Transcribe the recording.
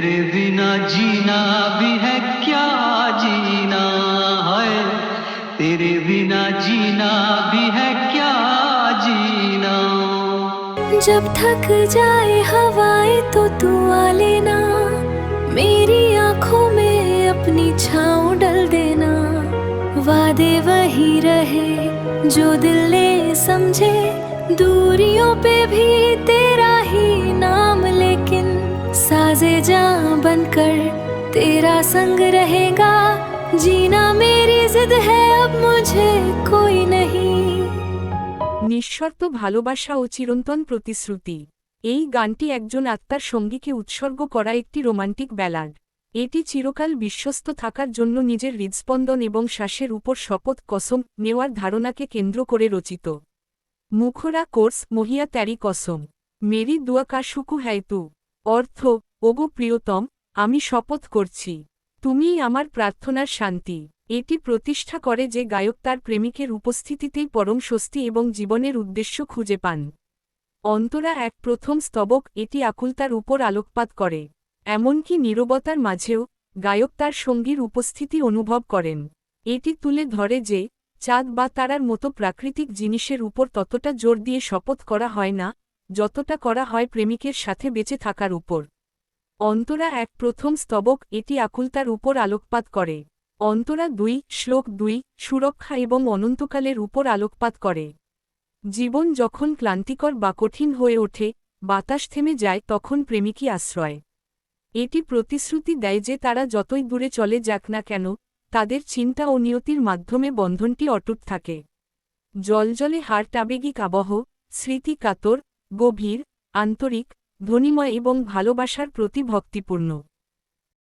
तेरे बिना जीना भी है क्या जीना है, तेरे बिना जीना भी है क्या जीना। जब थक जाए हवाएं तो तू आ लेना, मेरी आंखों में अपनी छाँव डल देना। वादे वही रहे जो दिल ने समझे, दूरियों पे भी तेरा ही नाम, लेकिन साजे जां बनकर तेरा संग रहेगा। जीना मेरी जिद है, अब मुझे कोई नहीं। নিঃশর্ত ভালোবাসা ও চিরন্তন প্রতিশ্রুতি। এই গানটি একজন আত্মার সঙ্গীকে উৎসর্গ করা একটি রোমান্টিক ব্যালাড। এটি চিরকাল বিশ্বস্ত থাকার জন্য নিজের হৃদস্পন্দন এবং শ্বাসের উপর শপথ কসম নেওয়ার ধারণাকে কেন্দ্র করে রচিত। মুখরা কোর্স মহিয়া ত্যারি কসম, মেরি দুয়া কা শুকু হ্যায় তু। অর্থ, ওগো প্রিয়তম, আমি শপথ করছি, তুমিই আমার প্রার্থনার শান্তি। এটি প্রতিষ্ঠা করে যে গায়ক তার প্রেমিকের উপস্থিতিতেই পরম স্বস্তি এবং জীবনের উদ্দেশ্য খুঁজে পান। অন্তরা এক প্রথম স্তবক এটি আকুলতার উপর আলোকপাত করে। এমনকি নীরবতার মাঝেও গায়ক তার সঙ্গীর উপস্থিতি অনুভব করেন। এটি তুলে ধরে যে চাঁদ বা তারার মতো প্রাকৃতিক জিনিসের উপর ততটা জোর দিয়ে শপথ করা হয় না যতটা করা হয় প্রেমিকের সাথে বেঁচে থাকার উপর। অন্তরা এক প্রথম স্তবক এটি আকুলতার উপর আলোকপাত করে। অন্তরা ২ শ্লোক ২ সুরক্ষা এবং অনন্তকালের উপর আলোকপাত করে। জীবন যখন ক্লান্তিকর বা কঠিন হয়ে ওঠে, বাতাস থেমে যায়, তখন প্রেমিকই আশ্রয়। এটি প্রতিশ্রুতি দেয় যে তারা যতই দূরে চলে যাক না কেন, তাদের চিন্তা ও নিয়তির মাধ্যমে বন্ধনটি অটুট থাকে। জলজলে হার্ট আবেগিক আবহ, স্মৃতি কাতর, গভীর, আন্তরিক, ধ্বনিময় এবং ভালোবাসার প্রতি ভক্তিপূর্ণ।